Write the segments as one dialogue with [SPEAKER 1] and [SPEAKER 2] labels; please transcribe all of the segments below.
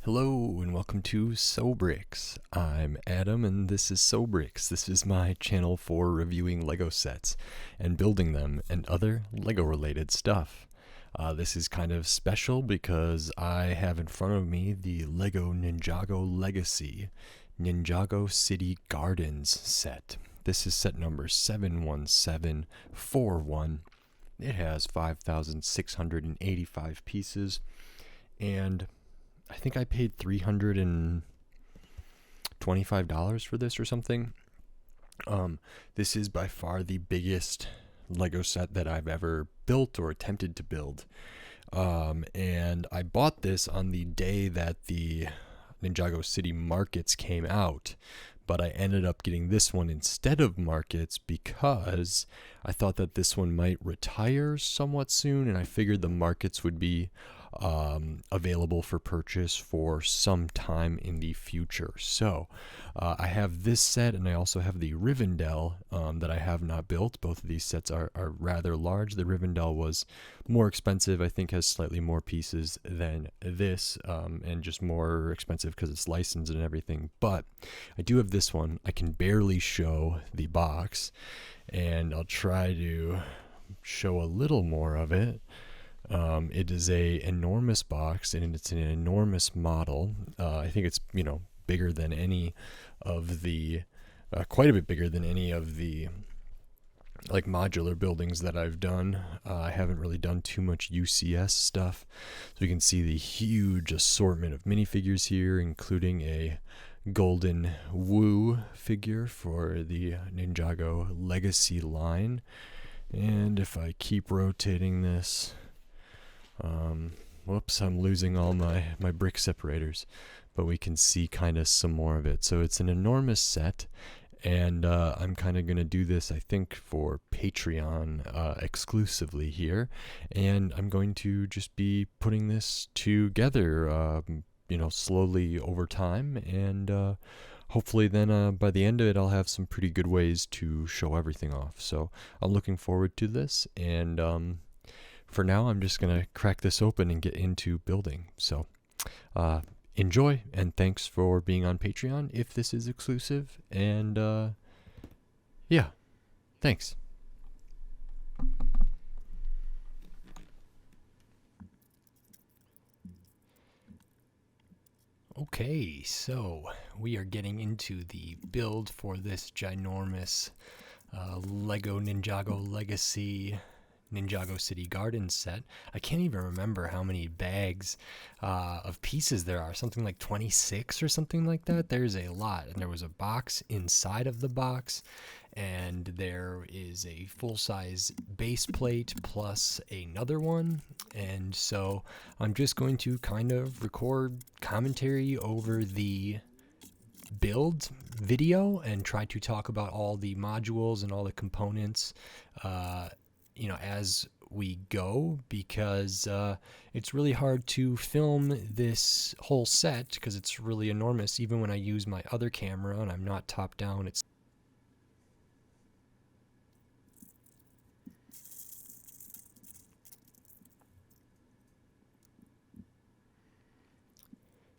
[SPEAKER 1] Hello and welcome to Sobrix. I'm Adam and this is Sobrix. This is my channel for reviewing Lego sets and building them and other Lego related stuff. This is kind of special because I have in front of me the Lego Ninjago Legacy Ninjago City Gardens set. This is set number 71741. It has 5,685 pieces and I think I paid $325 for this or something. This is by far the biggest Lego set that I've ever built or attempted to build. And I bought this on the day that the Ninjago City Markets came out, but I ended up getting this one instead of Markets because I thought that this one might retire somewhat soon, and I figured the Markets would be available for purchase for some time in the future. So I have this set and I also have the Rivendell that I have not built. Both of these sets are rather large. The Rivendell was more expensive, I think has slightly more pieces than this, and just more expensive because it's licensed and everything. But I do have this one. I can barely show the box and I'll try to show a little more of it. It is a enormous box and it's an enormous model. I think it's, bigger than any of the, quite a bit bigger than any of the like modular buildings that I've done. I haven't really done too much UCS stuff. So you can see the huge assortment of minifigures here, including a golden Woo figure for the Ninjago Legacy line. And if I keep rotating this, whoops, I'm losing all my brick separators, but we can see kind of some more of it. So it's an enormous set, and I'm kind of going to do this, I think, for Patreon exclusively here, and I'm going to just be putting this together, slowly over time, and hopefully then by the end of it I'll have some pretty good ways to show everything off. So I'm looking forward to this, and for now, I'm just going to crack this open and get into building. So enjoy, and thanks for being on Patreon if this is exclusive. And yeah, thanks. Okay, so we are getting into the build for this ginormous Lego Ninjago Legacy Ninjago City Garden set. I can't even remember how many bags of pieces there are. Something like 26 or something like that. There's a lot. And there was a box inside of the box. And there is a full-size base plate plus another one. And so I'm just going to kind of record commentary over the build video and try to talk about all the modules and all the components as we go, because it's really hard to film this whole set because it's really enormous. Even when I use my other camera and I'm not top down, it's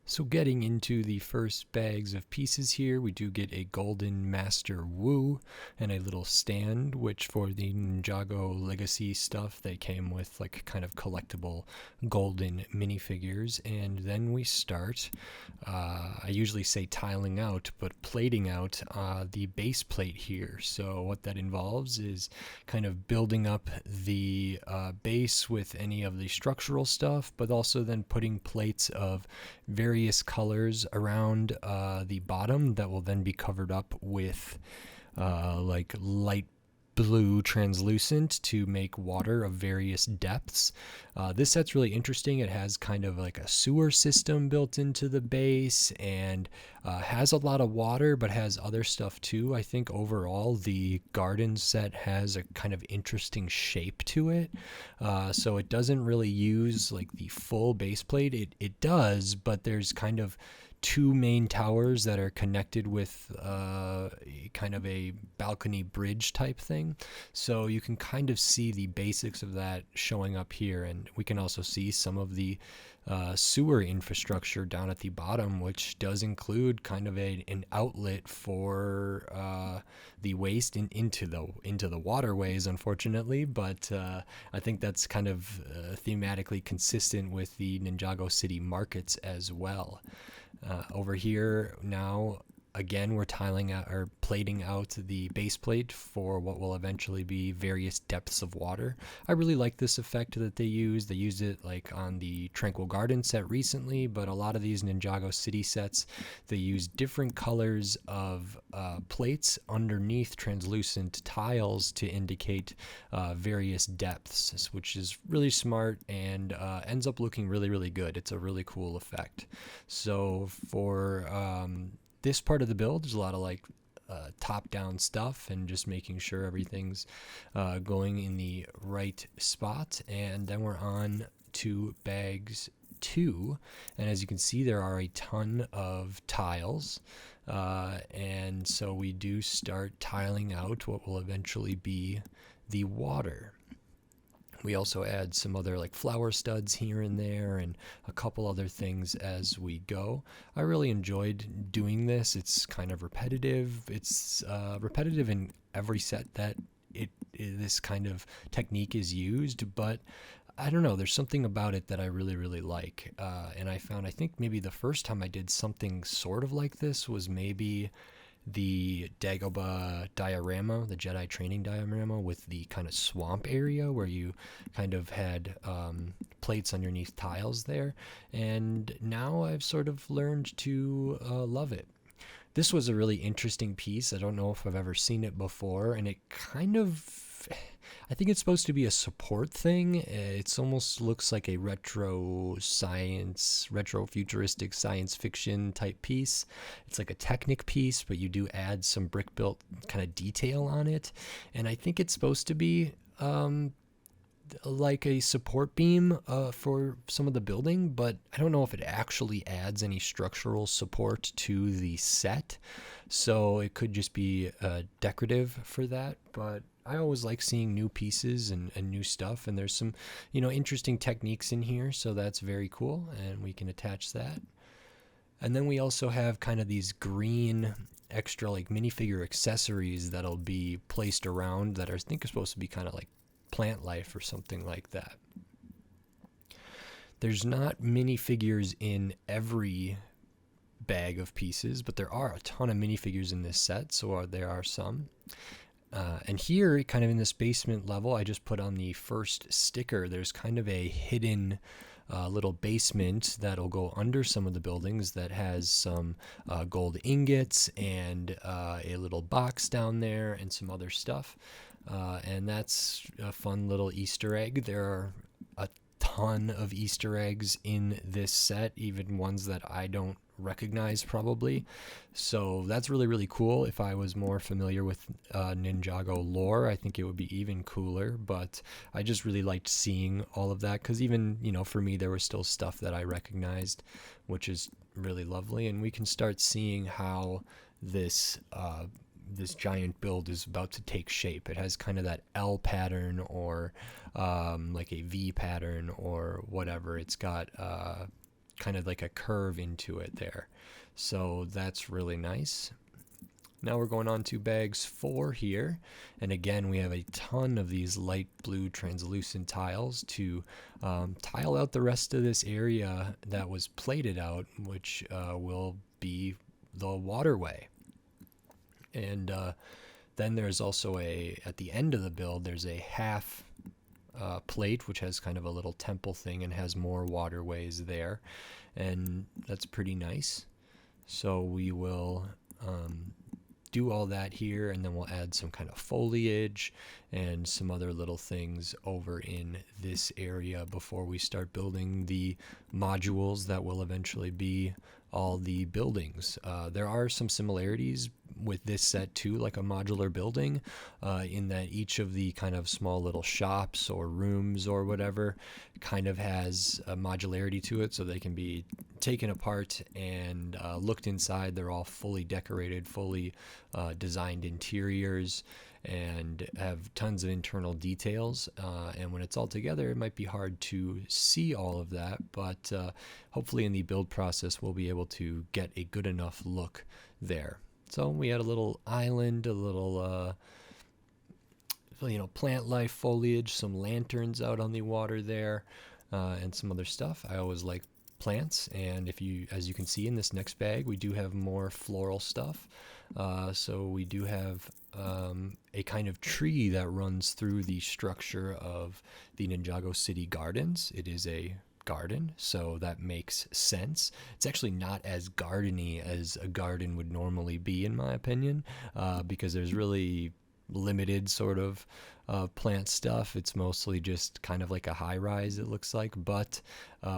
[SPEAKER 1] So getting into the first bags of pieces here, we do get a golden Master Woo and a little stand, which for the Ninjago Legacy stuff, they came with like kind of collectible golden minifigures. And then we start, I usually say tiling out, but plating out the base plate here. So what that involves is kind of building up the base with any of the structural stuff, but also then putting plates of various colors around the bottom that will then be covered up with like light blue translucent to make water of various depths. This set's really interesting. It has kind of like a sewer system built into the base and has a lot of water, but has other stuff too. I think overall the garden set has a kind of interesting shape to it. So it doesn't really use like the full base plate. It does, but there's kind of two main towers that are connected with kind of a balcony bridge type thing. So you can kind of see the basics of that showing up here, and we can also see some of the sewer infrastructure down at the bottom, which does include kind of an outlet for the waste into the waterways, unfortunately. But I think that's kind of thematically consistent with the Ninjago City markets as well. Over here now, again, we're tiling out or plating out the base plate for what will eventually be various depths of water. I really like this effect that they use. They used it like on the Tranquil Garden set recently, but a lot of these Ninjago City sets, they use different colors of plates underneath translucent tiles to indicate various depths, which is really smart and ends up looking really, really good. It's a really cool effect. So for this part of the build, there's a lot of like top-down stuff and just making sure everything's going in the right spot. And then we're on to bags 2, and as you can see, there are a ton of tiles, and so we do start tiling out what will eventually be the water. We also add some other like flower studs here and there and a couple other things as we go. I really enjoyed doing this. It's kind of repetitive. It's repetitive in every set that this kind of technique is used, but I don't know, there's something about it that I really, really like. And I think maybe the first time I did something sort of like this was maybe the Dagobah diorama, the Jedi training diorama with the kind of swamp area where you kind of had plates underneath tiles there. And now I've sort of learned to love it. This was a really interesting piece. I don't know if I've ever seen it before, and it kind of, I think it's supposed to be a support thing. It almost looks like a retro futuristic science fiction type piece. It's like a Technic piece, but you do add some brick built kind of detail on it. And I think it's supposed to be like a support beam for some of the building, but I don't know if it actually adds any structural support to the set. So it could just be decorative for that, but I always like seeing new pieces and new stuff, and there's some, interesting techniques in here, so that's very cool, and we can attach that. And then we also have kind of these green extra like minifigure accessories that'll be placed around that I think are supposed to be kind of like plant life or something like that. There's not minifigures in every bag of pieces, but there are a ton of minifigures in this set, so there are some. And here, kind of in this basement level, I just put on the first sticker. There's kind of a hidden little basement that'll go under some of the buildings that has some gold ingots and a little box down there and some other stuff. And that's a fun little Easter egg. There are a ton of Easter eggs in this set, even ones that I don't recognize probably. So that's really, really cool. If I was more familiar with Ninjago lore, I think it would be even cooler, but I just really liked seeing all of that because even, for me, there was still stuff that I recognized, which is really lovely. And we can start seeing how this giant build is about to take shape. It has kind of that L pattern or like a V pattern or whatever. It's got kind of like a curve into it there. So that's really nice. Now we're going on to bags 4 here. And again, we have a ton of these light blue translucent tiles to tile out the rest of this area that was plated out, which will be the waterway. And then there's also at the end of the build, there's a half plate, which has kind of a little temple thing and has more waterways there. And that's pretty nice. So we will do all that here, and then we'll add some kind of foliage and some other little things over in this area before we start building the modules that will eventually be all the buildings. There are some similarities with this set too, like a modular building, in that each of the kind of small little shops or rooms or whatever kind of has a modularity to it, so they can be taken apart and looked inside. They're all fully decorated, fully designed interiors, and have tons of internal details. And when it's all together, it might be hard to see all of that, but hopefully in the build process, we'll be able to get a good enough look there. So we had a little island, a little plant life foliage, some lanterns out on the water there, and some other stuff. I always like plants, and as you can see in this next bag, we do have more floral stuff. So we do have a kind of tree that runs through the structure of the Ninjago City Gardens. It is a garden, so that makes sense. It's actually not as gardeny as a garden would normally be, in my opinion, because there's really limited sort of plant stuff. It's mostly just kind of like a high rise, it looks like, but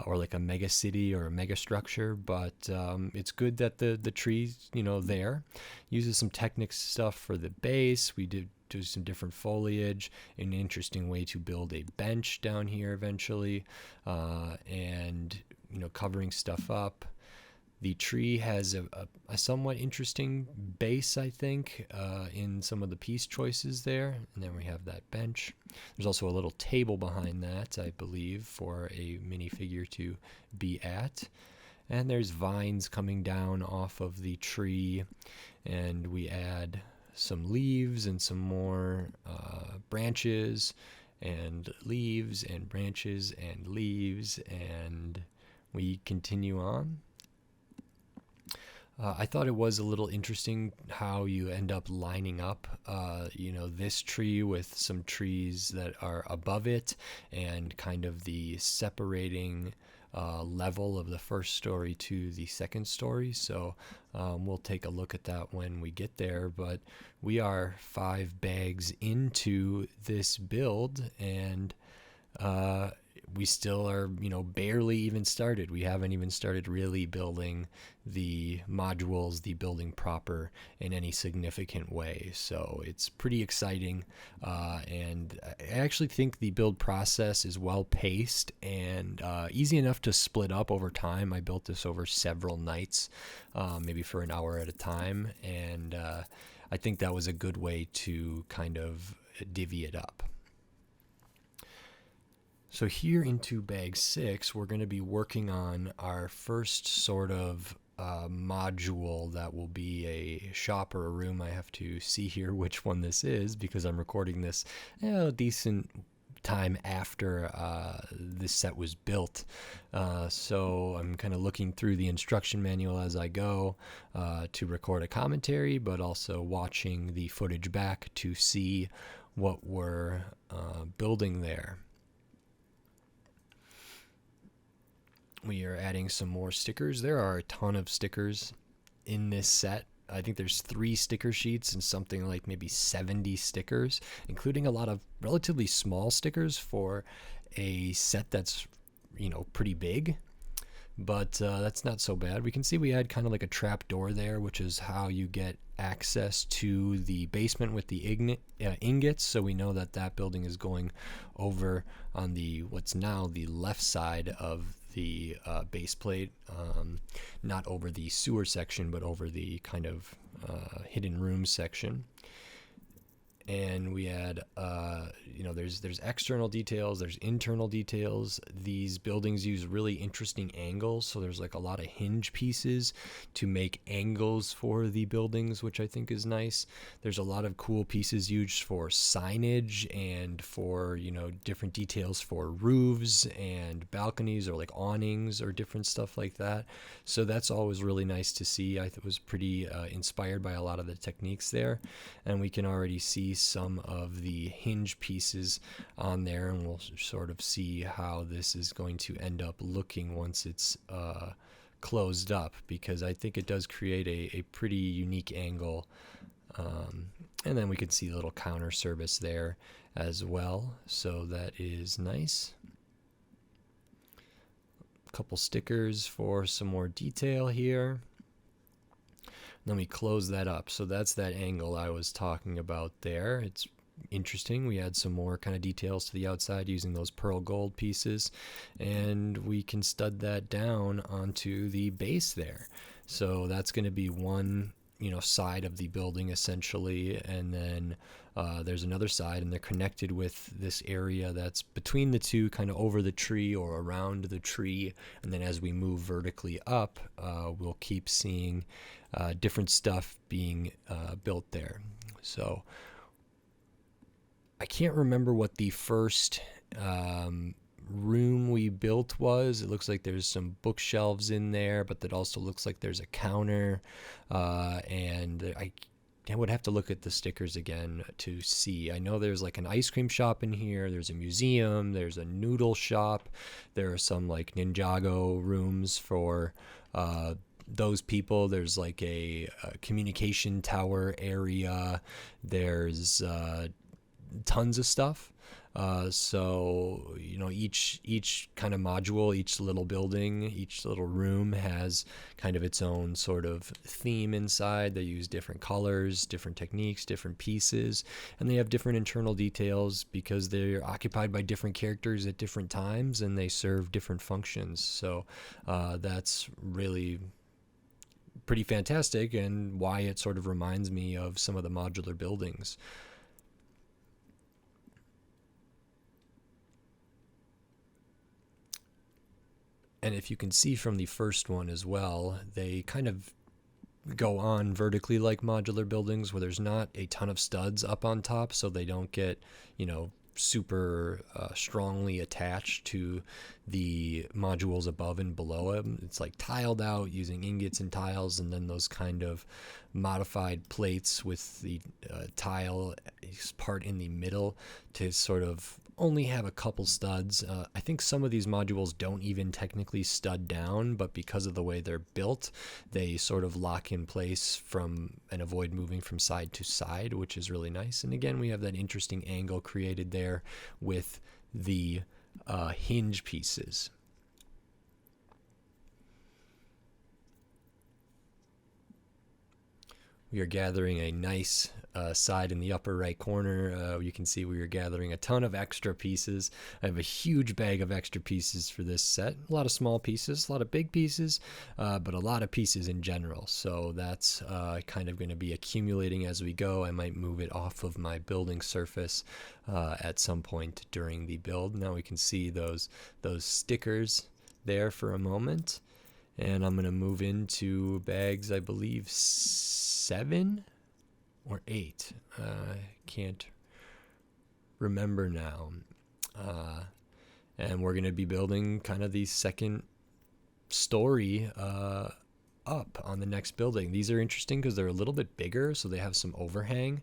[SPEAKER 1] or like a mega city or a mega structure. But it's good that the trees, there uses some Technic stuff for the base. We did do some different foliage, an interesting way to build a bench down here eventually, and covering stuff up. The tree has a somewhat interesting base, I think, in some of the piece choices there. And then we have that bench. There's also a little table behind that, I believe, for a minifigure to be at. And there's vines coming down off of the tree. And we add some leaves and some more branches and leaves and branches and leaves. And we continue on. I thought it was a little interesting how you end up lining up, this tree with some trees that are above it, and kind of the separating level of the first story to the second story. So we'll take a look at that when we get there. But we are 5 bags into this build, and we still are, barely even started. We haven't even started really building the modules, the building proper, in any significant way. So it's pretty exciting. And I actually think the build process is well paced and easy enough to split up over time. I built this over several nights, maybe for an hour at a time. And I think that was a good way to kind of divvy it up. So here into bag 6, we're going to be working on our first sort of module that will be a shop or a room. I have to see here which one this is because I'm recording this a decent time after this set was built. So I'm kind of looking through the instruction manual as I go to record a commentary, but also watching the footage back to see what we're building there. We are adding some more stickers. There are a ton of stickers in this set. I think there's 3 sticker sheets and something like maybe 70 stickers, including a lot of relatively small stickers for a set that's, pretty big. But that's not so bad. We can see we had kind of like a trap door there, which is how you get access to the basement with the ingots. So we know that building is going over on the what's now the left side of the base plate, not over the sewer section, but over the kind of hidden room section. And we had, there's external details, there's internal details. These buildings use really interesting angles, so there's like a lot of hinge pieces to make angles for the buildings, which I think is nice. There's a lot of cool pieces used for signage and for, different details for roofs and balconies or like awnings or different stuff like that. So that's always really nice to see. I was pretty inspired by a lot of the techniques there, and we can already see some of the hinge pieces on there, and we'll sort of see how this is going to end up looking once it's closed up, because I think it does create a pretty unique angle. And then we can see the little counter service there as well, so that is nice. couple stickers for some more detail here. Then we close that up. So that's that angle I was talking about there. It's interesting. We add some more kind of details to the outside using those pearl gold pieces, and we can stud that down onto the base there. So that's going to be one, side of the building essentially, and then there's another side, and they're connected with this area that's between the two, kind of over the tree or around the tree. And then as we move vertically up, we'll keep seeing different stuff being built there. So I can't remember what the first room we built was. It looks like there's some bookshelves in there, but that also looks like there's a counter. And I would have to look at the stickers again to see. I know there's like an ice cream shop in here. There's a museum. There's a noodle shop. There are some like Ninjago rooms for those people. There's like a communication tower area. There's tons of stuff. So each kind of module, each little building, each little room has kind of its own sort of theme inside. They use different colors, different techniques, different pieces, and they have different internal details because they're occupied by different characters at different times, and they serve different functions. So that's really pretty fantastic, and why it sort of reminds me of some of the modular buildings. And if you can see from the first one as well, they kind of go on vertically like modular buildings, where there's not a ton of studs up on top, so they don't get, super strongly attached to the modules above and below them. It's like tiled out using ingots and tiles, and then those kind of modified plates with the tile part in the middle to sort of only have a couple studs. I think some of these modules don't even technically stud down, but because of the way they're built, they sort of lock in place and avoid moving from side to side, which is really nice. And again, we have that interesting angle created there with the hinge pieces. We are gathering a nice side in the upper right corner. You can see we are gathering a ton of extra pieces. I have a huge bag of extra pieces for this set. A lot of small pieces, a lot of big pieces, but a lot of pieces in general. So that's kind of going to be accumulating as we go. I might move it off of my building surface at some point during the build. Now we can see those stickers there for a moment. And I'm going to move into bags, I believe, 7 or 8. Can't remember now. And we're going to be building kind of the second story up on the next building. These are interesting because they're a little bit bigger, so they have some overhang,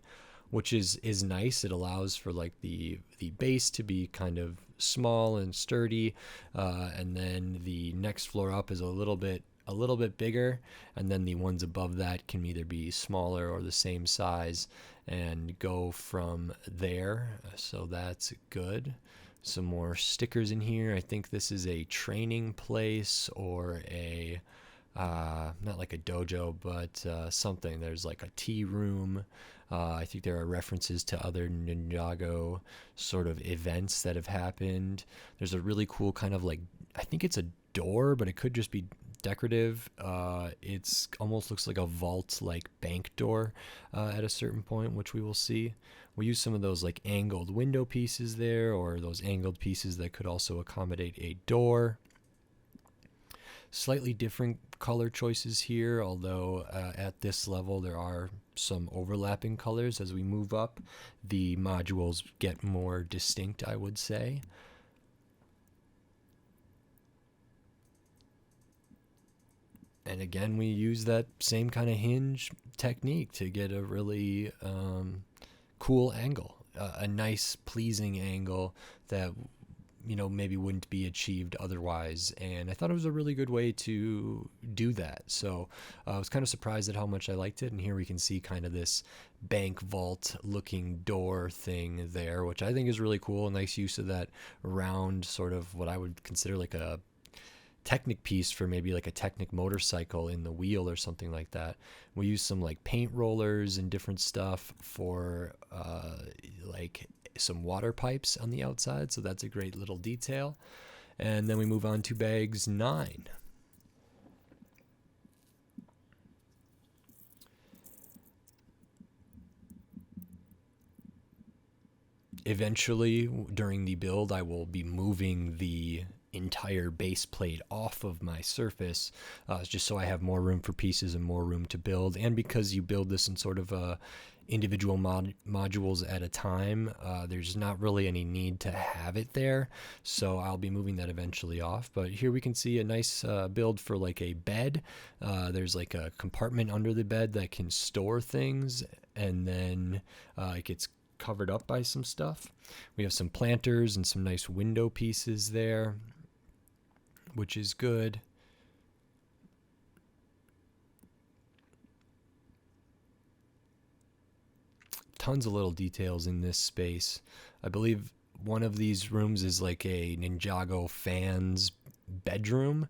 [SPEAKER 1] which is nice. It allows for like the base to be kind of small and sturdy, and then the next floor up is a little bit bigger, and then the ones above that can either be smaller or the same size and go from there. So that's good. Some more stickers in here. I think this is a training place or a not like a dojo, but something. There's like a tea room. I think there are references to other Ninjago sort of events that have happened. There's a really cool kind of like, I think it's a door, but it could just be decorative. It's almost looks like a vault, like bank door at a certain point, which we will see. We use some of those like angled window pieces there, or those angled pieces that could also accommodate a door. Slightly different color choices here, although at this level there are some overlapping colors. As we move up, the modules get more distinct, I would say. And again, we use that same kind of hinge technique to get a really cool angle, a nice, pleasing angle that maybe wouldn't be achieved otherwise. And I thought it was a really good way to do that. So I was kind of surprised at how much I liked it. And here we can see kind of this bank vault looking door thing there, which I think is really cool. A nice use of that round, sort of what I would consider like a Technic piece for maybe like a Technic motorcycle in the wheel or something like that. We use some like paint rollers and different stuff for like some water pipes on the outside, so that's a great little detail. And then we move on to bags 9. Eventually, during the build, I will be moving the entire base plate off of my surface, just so I have more room for pieces and more room to build. And because you build this in sort of individual modules at a time, there's not really any need to have it there. So I'll be moving that eventually off. But here we can see a nice build for like a bed. There's like a compartment under the bed that can store things, and then it gets covered up by some stuff. We have some planters and some nice window pieces there, which is good. Tons of little details in this space. I believe one of these rooms is like a Ninjago fan's bedroom.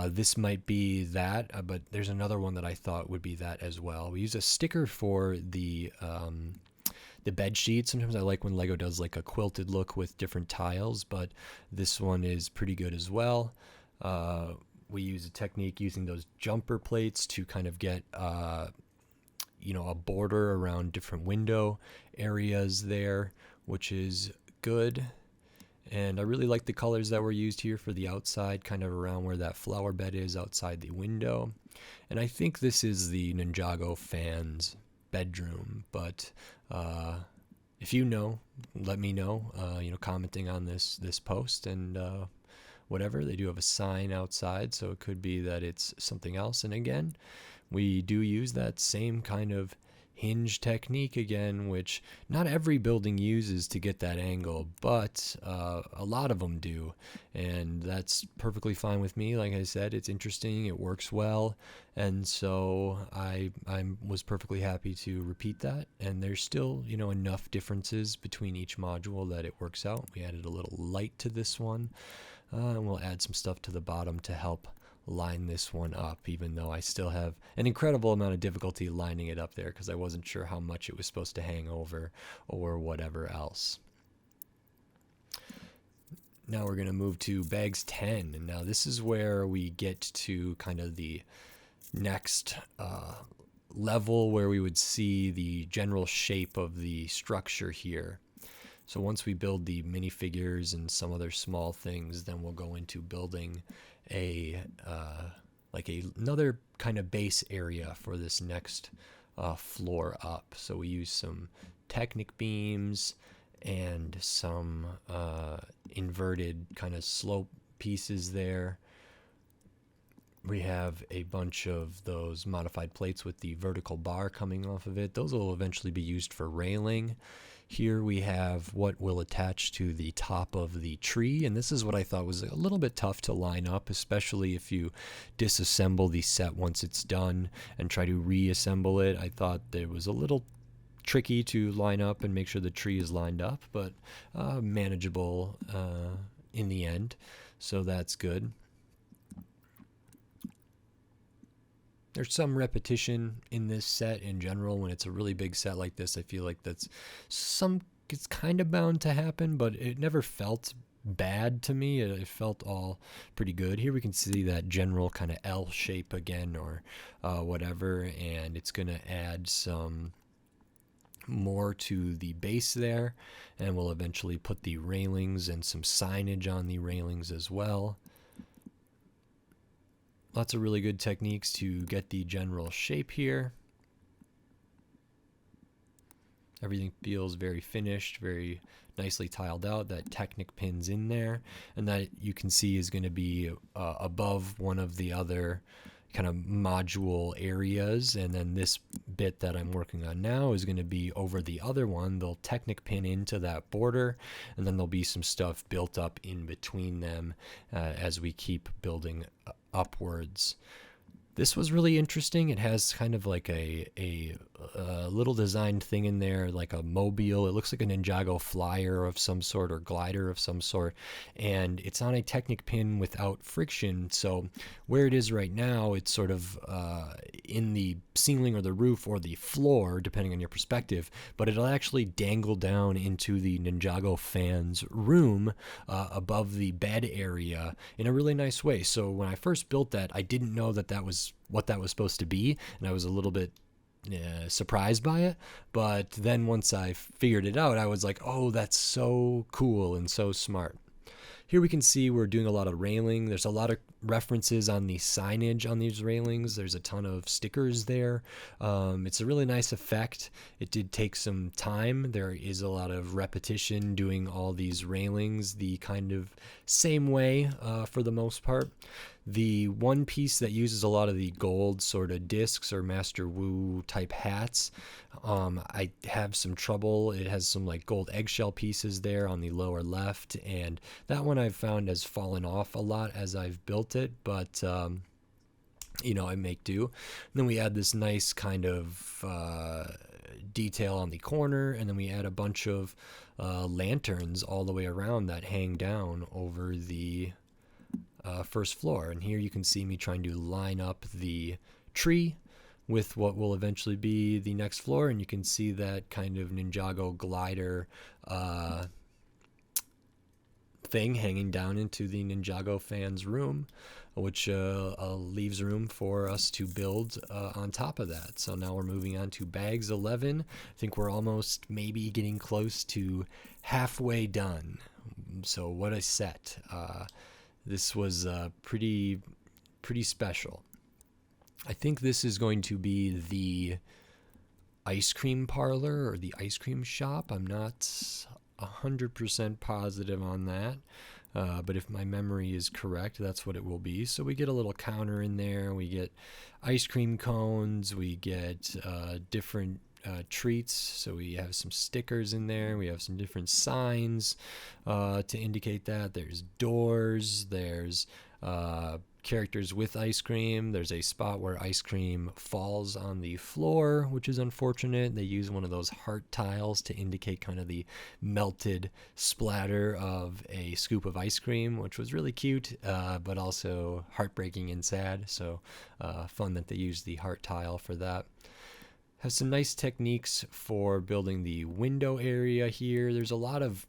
[SPEAKER 1] This might be that, but there's another one that I thought would be that as well. We use a sticker for the bed sheet. Sometimes I like when Lego does like a quilted look with different tiles, but this one is pretty good as well. We use a technique using those jumper plates to kind of get a border around different window areas there, which is good. And I really like the colors that were used here for the outside, kind of around where that flower bed is outside the window. And I think this is the Ninjago fan's bedroom, but if you know, let me know, commenting on this post, and whatever. They do have a sign outside, so it could be that it's something else. And again, we do use that same kind of hinge technique again, which not every building uses to get that angle, but a lot of them do, and that's perfectly fine with me. Like I said, it's interesting, it works well, and so I was perfectly happy to repeat that. And there's still enough differences between each module that it works out. We added a little light to this one, and we'll add some stuff to the bottom to help line this one up, even though I still have an incredible amount of difficulty lining it up there because I wasn't sure how much it was supposed to hang over or whatever else. Now we're going to move to bags 10, and now this is where we get to kind of the next level where we would see the general shape of the structure here. So once we build the minifigures and some other small things, then we'll go into building another kind of base area for this next floor up. So we use some Technic beams and some inverted kind of slope pieces there. We have a bunch of those modified plates with the vertical bar coming off of it. Those will eventually be used for railing. Here we have what will attach to the top of the tree, and this is what I thought was a little bit tough to line up, especially if you disassemble the set once it's done and try to reassemble it. I thought it was a little tricky to line up and make sure the tree is lined up, but manageable in the end, so that's good. There's some repetition in this set in general. When it's a really big set like this, I feel like it's kind of bound to happen, but it never felt bad to me. It felt all pretty good. Here we can see that general kind of L shape again, or whatever, and it's going to add some more to the base there, and we'll eventually put the railings and some signage on the railings as well. Lots of really good techniques to get the general shape here. Everything feels very finished, very nicely tiled out. That Technic pin's in there, and that you can see is going to be above one of the other kind of module areas, and then this bit that I'm working on now is going to be over the other one. They'll Technic pin into that border, and then there'll be some stuff built up in between them as we keep building upwards. This was really interesting. It has kind of like a little designed thing in there, like a mobile. It looks like a Ninjago flyer of some sort or glider of some sort. And it's on a Technic pin without friction. So where it is right now, it's sort of in the ceiling or the roof or the floor, depending on your perspective. But it'll actually dangle down into the Ninjago fans room above the bed area in a really nice way. So when I first built that, I didn't know that that was what that was supposed to be, and I was a little bit surprised by it. But then once I figured it out, I was like, oh, that's so cool and so smart. Here we can see we're doing a lot of railing. There's a lot of references on the signage on these railings. There's a ton of stickers there. It's a really nice effect. It did take some time. There is a lot of repetition doing all these railings the kind of same way for the most part. The one piece that uses a lot of the gold sort of discs or Master Wu type hats, I have some trouble. It has some like gold eggshell pieces there on the lower left, and that one I've found has fallen off a lot as I've built it, but I make do. And then we add this nice kind of detail on the corner, and then we add a bunch of lanterns all the way around that hang down over the first floor. And here you can see me trying to line up the tree with what will eventually be the next floor, and you can see that kind of Ninjago glider thing hanging down into the Ninjago fans room, which leaves room for us to build on top of that. So now we're moving on to bags 11. I think we're almost maybe getting close to halfway done. So what a set. This was pretty special. I think this is going to be the ice cream parlor or the ice cream shop. I'm not 100% positive on that, but if my memory is correct, that's what it will be. So we get a little counter in there. We get ice cream cones. We get different treats. So we have some stickers in there. We have some different signs to indicate that. There's doors. There's characters with ice cream. There's a spot where ice cream falls on the floor, which is unfortunate. They use one of those heart tiles to indicate kind of the melted splatter of a scoop of ice cream, which was really cute, but also heartbreaking and sad. So fun that they used the heart tile for that. Has some nice techniques for building the window area here. There's a lot of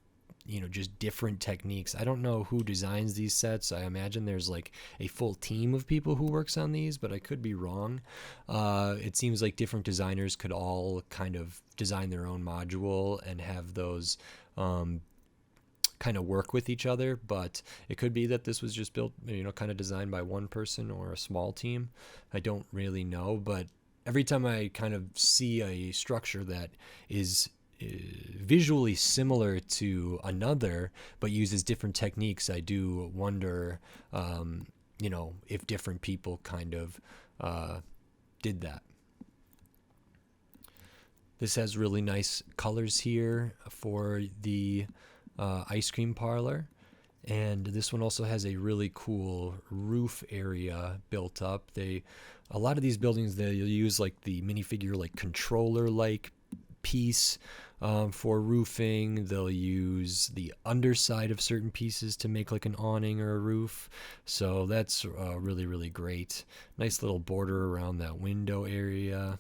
[SPEAKER 1] just different techniques. I don't know who designs these sets. I imagine there's like a full team of people who works on these, but I could be wrong. It seems like different designers could all kind of design their own module and have those kind of work with each other, but it could be that this was just built, kind of designed by one person or a small team. I don't really know, but every time I kind of see a structure that is visually similar to another but uses different techniques, I do wonder if different people kind of did that. This has really nice colors here for the ice cream parlor, and this one also has a really cool roof area built up. A lot of these buildings, they'll use like the minifigure like controller like piece for roofing. They'll use the underside of certain pieces to make like an awning or a roof. So that's really great. Nice little border around that window area.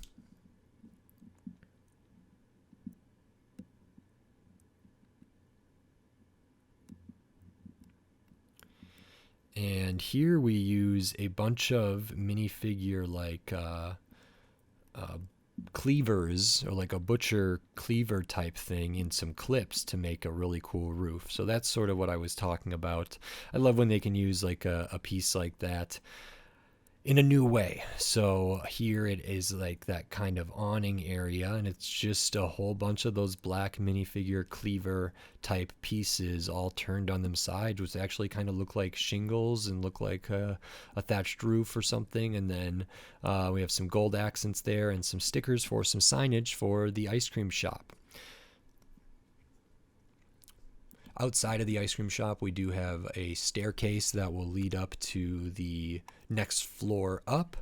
[SPEAKER 1] And here we use a bunch of minifigure like cleavers, or like a butcher cleaver type thing in some clips to make a really cool roof. So that's sort of what I was talking about. I love when they can use like a piece like that in a new way. So here it is like that kind of awning area, and it's just a whole bunch of those black minifigure cleaver type pieces all turned on them sides, which actually kind of look like shingles and look like a thatched roof or something. And then we have some gold accents there and some stickers for some signage for the ice cream shop. Outside of the ice cream shop, we do have a staircase that will lead up to the next floor up.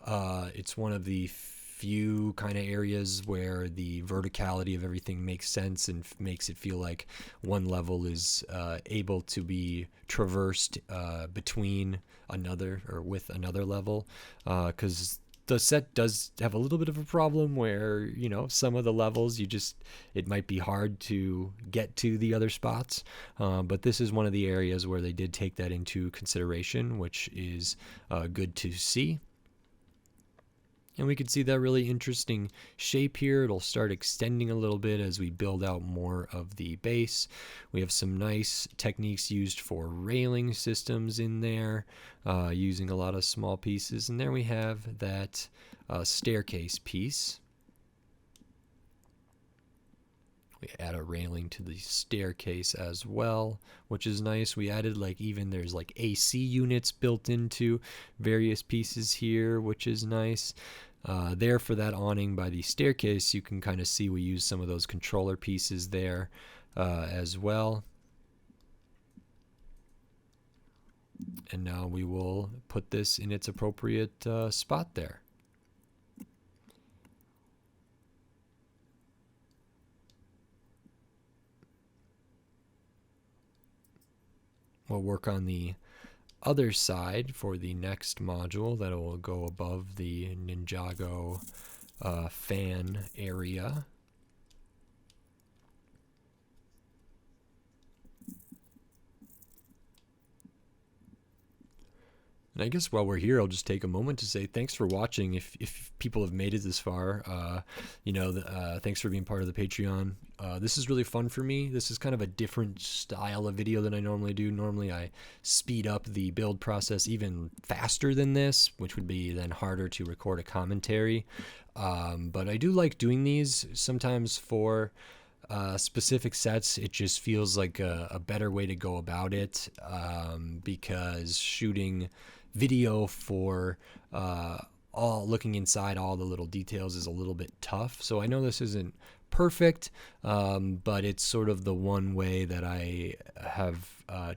[SPEAKER 1] It's one of the few kind of areas where the verticality of everything makes sense and makes it feel like one level is able to be traversed between another or with another level, because the set does have a little bit of a problem where, you know, some of the levels you just, it might be hard to get to the other spots, but this is one of the areas where they did take that into consideration, which is good to see. And we can see that really interesting shape here. It'll start extending a little bit as we build out more of the base. We have some nice techniques used for railing systems in there, using a lot of small pieces. And there we have that staircase piece. We add a railing to the staircase as well, which is nice. We added like, even there's like AC units built into various pieces here, which is nice. There for that awning by the staircase, you can kind of see we use some of those controller pieces there as well. And now we will put this in its appropriate spot there. We'll work on the other side for the next module that will go above the Ninjago fan area. And I guess while we're here, I'll just take a moment to say thanks for watching. If people have made it this far, thanks for being part of the Patreon. This is really fun for me. This is kind of a different style of video than I normally do. Normally I speed up the build process even faster than this, which would be then harder to record a commentary. But I do like doing these sometimes for specific sets. It just feels like a better way to go about it, because shooting video for all looking inside all the little details is a little bit tough. So I know this isn't perfect, but it's sort of the one way that I have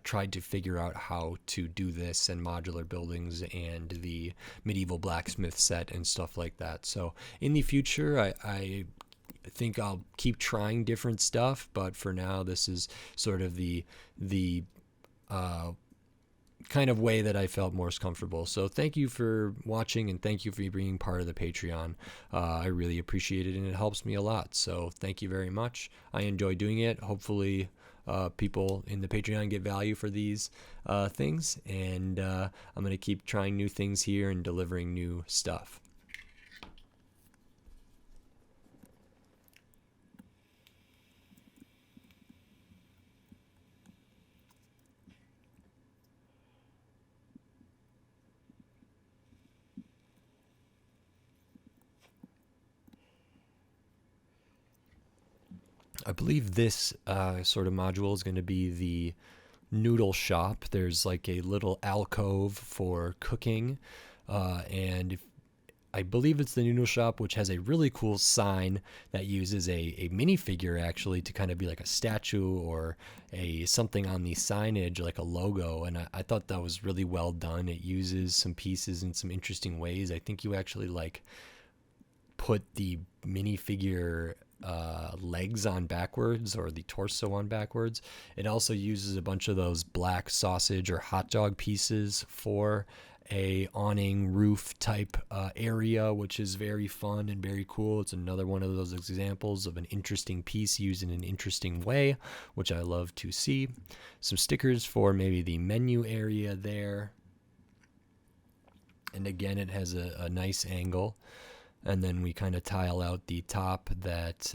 [SPEAKER 1] tried to figure out how to do this and modular buildings and the medieval blacksmith set and stuff like that. So in the future, I think I'll keep trying different stuff, but for now, this is sort of the kind of way that I felt most comfortable. So thank you for watching, and thank you for being part of the Patreon. I really appreciate it, and it helps me a lot. So thank you very much. I enjoy doing it. Hopefully people in the Patreon get value for these things, and I'm going to keep trying new things here and delivering new stuff. I believe this sort of module is going to be the noodle shop. There's like a little alcove for cooking, and I believe it's the noodle shop, which has a really cool sign that uses a minifigure actually to kind of be like a statue or a something on the signage, like a logo. And I thought that was really well done. It uses some pieces in some interesting ways. I think you actually like put the minifigure legs on backwards, or the torso on backwards. It also uses a bunch of those black sausage or hot dog pieces for a awning roof type area, which is very fun and very cool. It's another one of those examples of an interesting piece used in an interesting way, which I love to see. Some stickers for maybe the menu area there, and again it has a nice angle. And then we kind of tile out the top that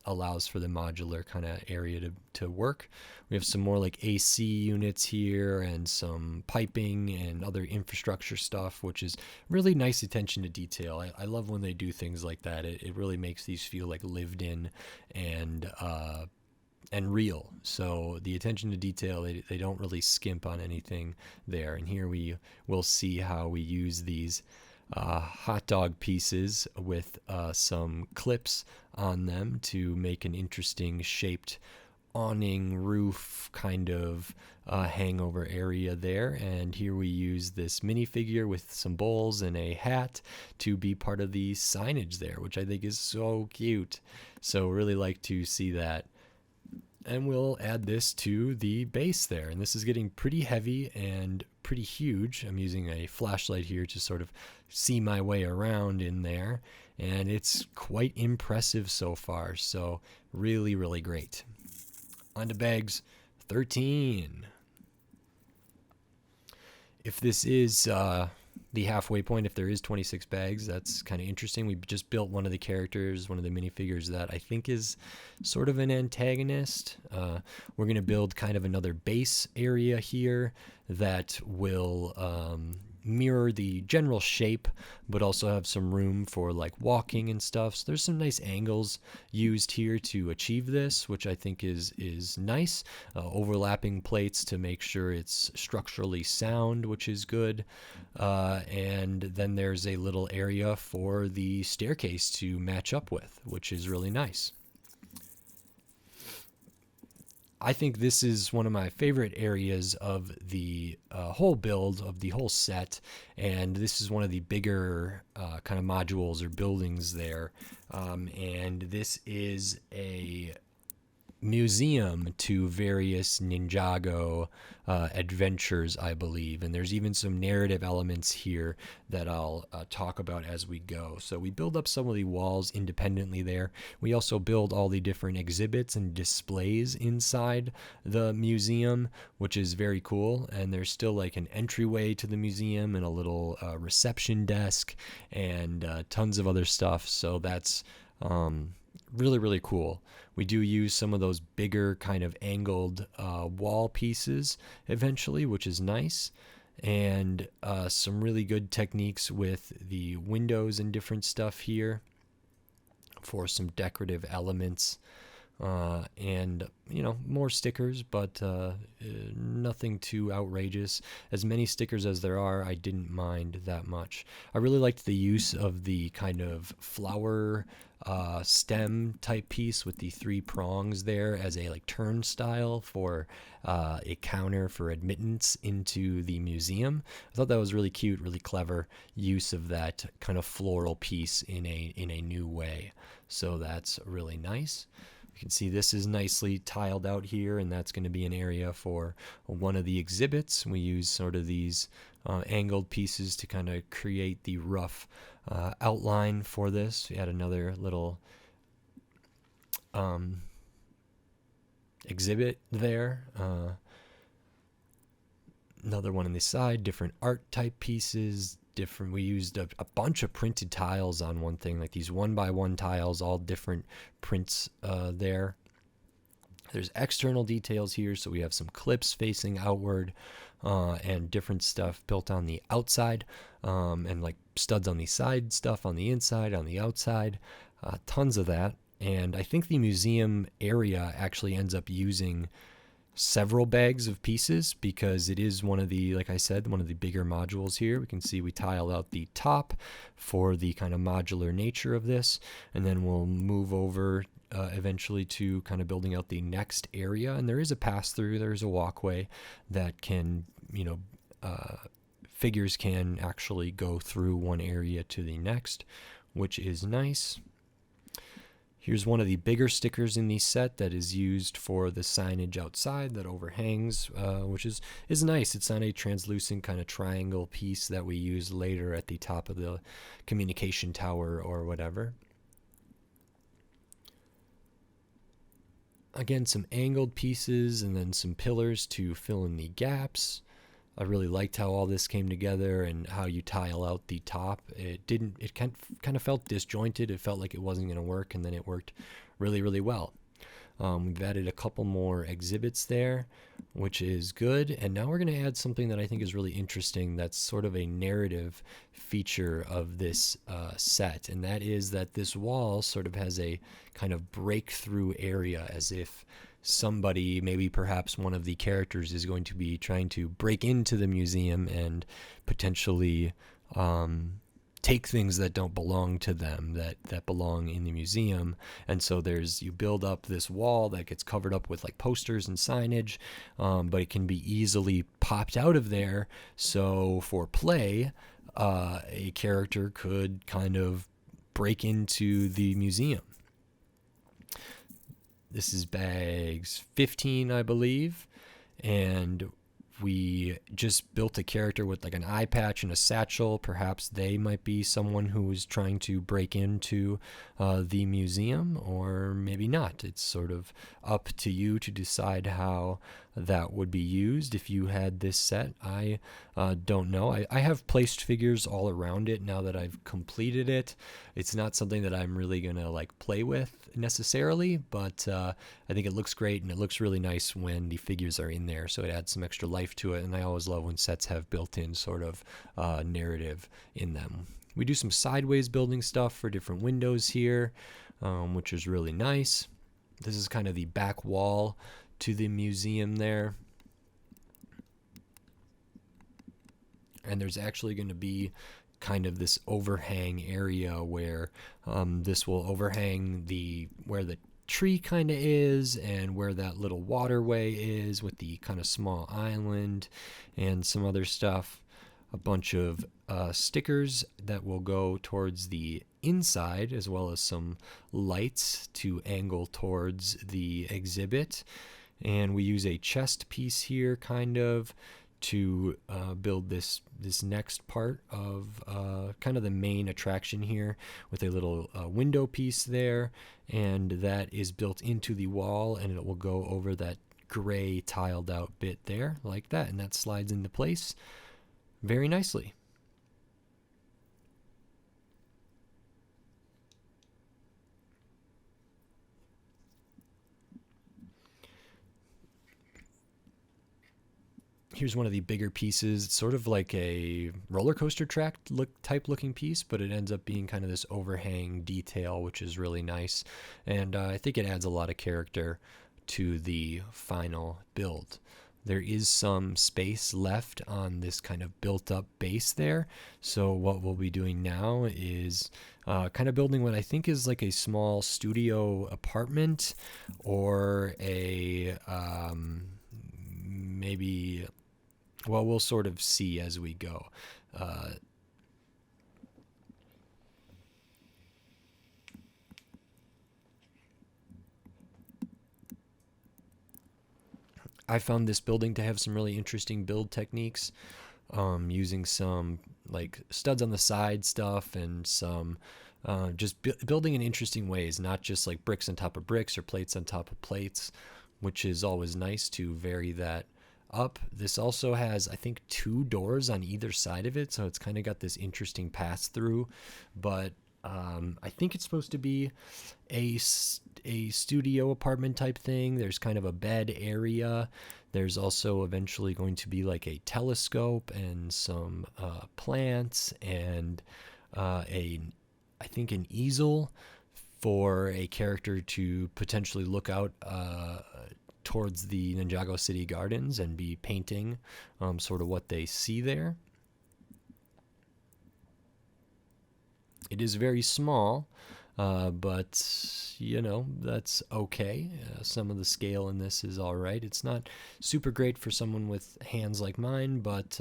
[SPEAKER 1] allows for the modular kind of area to work. We have some more like AC units here and some piping and other infrastructure stuff, which is really nice attention to detail. I love when they do things like that. It really makes these feel like lived in and real. So the attention to detail, they don't really skimp on anything there. And here we will see how we use these hot dog pieces with some clips on them to make an interesting shaped awning roof kind of hangover area there. And here we use this minifigure with some bowls and a hat to be part of the signage there, which I think is so cute. So really like to see that. And we'll add this to the base there. And this is getting pretty heavy and pretty huge. I'm using a flashlight here to sort of see my way around in there. And it's quite impressive so far. So really, really great. On to bags 13. If this is the halfway point, if there is 26 bags, that's kind of interesting. We just built one of the characters, one of the minifigures that I think is sort of an antagonist. We're going to build kind of another base area here that will mirror the general shape, but also have some room for like walking and stuff. So there's some nice angles used here to achieve this, which I think is nice. Overlapping plates to make sure it's structurally sound, which is good. And then there's a little area for the staircase to match up with, which is really nice. I think this is one of my favorite areas of the whole build, of the whole set, and this is one of the bigger kind of modules or buildings there. And this is a museum to various Ninjago adventures, I believe. And there's even some narrative elements here that I'll talk about as we go. So we build up some of the walls independently there. We also build all the different exhibits and displays inside the museum, which is very cool. And there's still like an entryway to the museum and a little reception desk and tons of other stuff. So that's really, really cool. We do use some of those bigger kind of angled wall pieces eventually, which is nice. And some really good techniques with the windows and different stuff here for some decorative elements. And, you know, more stickers, but nothing too outrageous. As many stickers as there are, I didn't mind that much. I really liked the use of the kind of flower stem type piece with the 3 prongs there as a like turnstile for a counter for admittance into the museum. I thought that was really cute, really clever use of that kind of floral piece in a new way. So that's really nice. You can see this is nicely tiled out here, and that's going to be an area for one of the exhibits. We use sort of these angled pieces to kind of create the rough outline for this. We add another little exhibit there. Another one on the side, different art type pieces. We used a bunch of printed tiles on one thing, like these 1x1 tiles, all different prints there. There's external details here, so we have some clips facing outward and different stuff built on the outside, and like studs on the side, stuff on the inside, on the outside, tons of that. And I think the museum area actually ends up using several bags of pieces because it is one of the, like I said, one of the bigger modules here. We can see we tiled out the top for the kind of modular nature of this, and then we'll move over eventually to kind of building out the next area. And there is a pass through, there's a walkway that can, you know, figures can actually go through one area to the next, which is nice. Here's one of the bigger stickers in the set that is used for the signage outside that overhangs, which is nice. It's not a translucent kind of triangle piece that we use later at the top of the communication tower or whatever. Again, some angled pieces and then some pillars to fill in the gaps. I really liked how all this came together and how you tile out the top. It kind of felt disjointed. It felt like it wasn't going to work, and then it worked really, really well. We've added a couple more exhibits there, which is good. And now we're going to add something that I think is really interesting that's sort of a narrative feature of this set. And that is that this wall sort of has a kind of breakthrough area, as if somebody, maybe perhaps one of the characters, is going to be trying to break into the museum and potentially take things that don't belong to them, that belong in the museum. And so you build up this wall that gets covered up with like posters and signage, but it can be easily popped out of there. So for play, a character could kind of break into the museum. This is bags 15, I believe, and we just built a character with like an eye patch and a satchel. Perhaps they might be someone who is trying to break into the museum, or maybe not. It's sort of up to you to decide how that would be used if you had this set. I don't know. I have placed figures all around it now that I've completed it. It's not something that I'm really gonna like play with necessarily, but I think it looks great, and it looks really nice when the figures are in there, so it adds some extra life to it. And I always love when sets have built-in sort of narrative in them. We do some sideways building stuff for different windows here, which is really nice. This is kind of the back wall to the museum there. And there's actually going to be kind of this overhang area where this will overhang where the tree kind of is, and where that little waterway is with the kind of small island and some other stuff. A bunch of stickers that will go towards the inside, as well as some lights to angle towards the exhibit. And we use a chest piece here kind of to build this next part of kind of the main attraction here, with a little window piece there, and that is built into the wall, and it will go over that gray tiled out bit there like that, and that slides into place very nicely. Here's one of the bigger pieces. It's sort of like a roller coaster track type looking piece, but it ends up being kind of this overhang detail, which is really nice. And I think it adds a lot of character to the final build. There is some space left on this kind of built up base there. So what we'll be doing now is kind of building what I think is like a small studio apartment, or a maybe, well, we'll sort of see as we go. I found this building to have some really interesting build techniques, using some like studs on the side stuff, and some just building in interesting ways, not just like bricks on top of bricks or plates on top of plates, which is always nice to vary that up. This also has, I think, 2 doors on either side of it, so it's kind of got this interesting pass through. But I think it's supposed to be a studio apartment type thing. There's kind of a bed area. There's also eventually going to be like a telescope and some plants, and I think an easel for a character to potentially look out towards the Ninjago City Gardens and be painting sort of what they see there. It is very small, but you know, that's okay. Some of the scale in this is all right. It's not super great for someone with hands like mine, but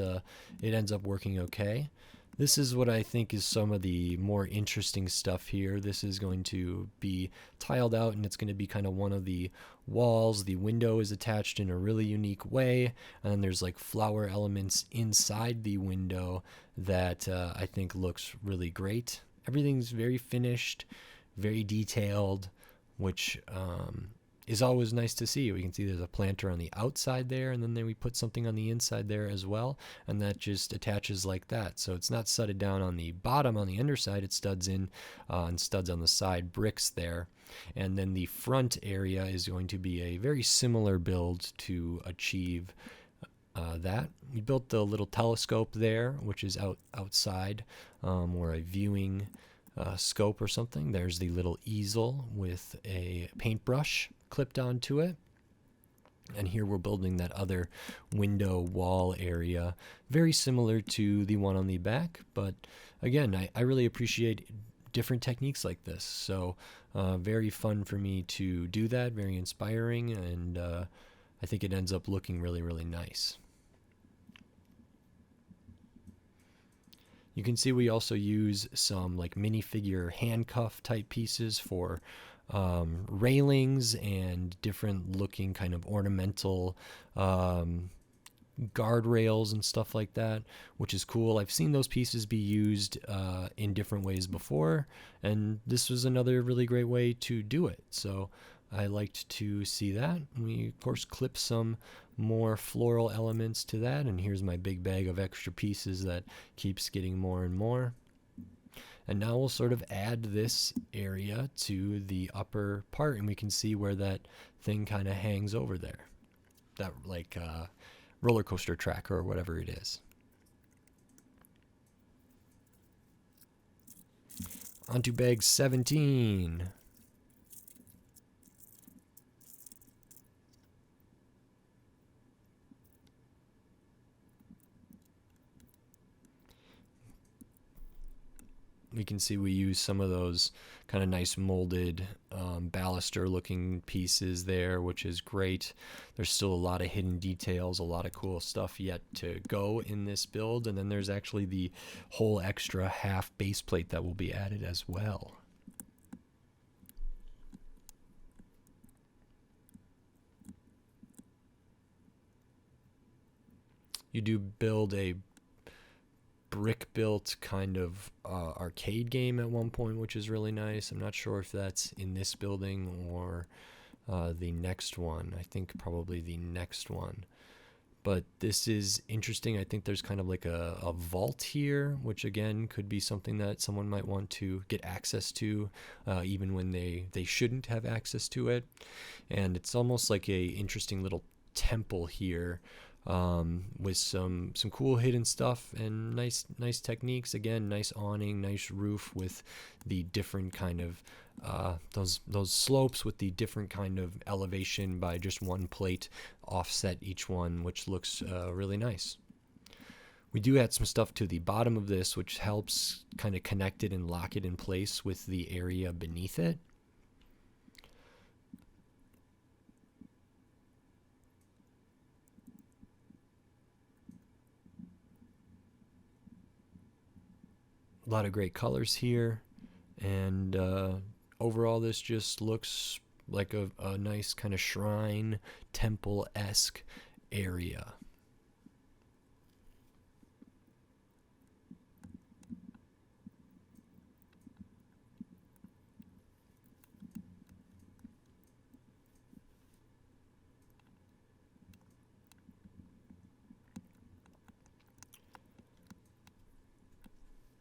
[SPEAKER 1] it ends up working okay. This is what I think is some of the more interesting stuff here. This is going to be tiled out, and it's going to be kind of one of the walls. The window is attached in a really unique way, and then there's like flower elements inside the window that I think looks really great. Everything's very finished, very detailed, which is always nice to see. We can see there's a planter on the outside there, and then we put something on the inside there as well, and that just attaches like that. So it's not studded down on the bottom on the underside, it studs in and studs on the side bricks there. And then the front area is going to be a very similar build to achieve that. We built the little telescope there, which is outside, or a viewing scope or something. There's the little easel with a paintbrush clipped onto it. And here we're building that other window wall area, very similar to the one on the back. But again, I really appreciate different techniques like this. So very fun for me to do that, very inspiring, and I think it ends up looking really, really nice. You can see we also use some like minifigure handcuff type pieces for railings and different looking kind of ornamental guardrails and stuff like that, which is cool. I've seen those pieces be used in different ways before, and this was another really great way to do it. So I liked to see that. We, of course, clip some more floral elements to that, and here's my big bag of extra pieces that keeps getting more and more. And now we'll sort of add this area to the upper part, and we can see where that thing kind of hangs over there. That like roller coaster track or whatever it is. Onto bag 17. We can see we use some of those kind of nice molded baluster looking pieces there, which is great. There's still a lot of hidden details, a lot of cool stuff yet to go in this build. And then there's actually the whole extra half base plate that will be added as well. You do build a brick built kind of arcade game at one point, which is really nice. I'm not sure if that's in this building or the next one. I think probably the next one. But this is interesting. I think there's kind of like a vault here, which again could be something that someone might want to get access to, even when they shouldn't have access to it. And it's almost like a interesting little temple here, with some cool hidden stuff and nice techniques. Again, nice awning, nice roof with the different kind of those slopes with the different kind of elevation by just one plate offset each one, which looks really nice. We do add some stuff to the bottom of this, which helps kind of connect it and lock it in place with the area beneath it. A lot of great colors here, and overall this just looks like a nice kind of shrine temple-esque area.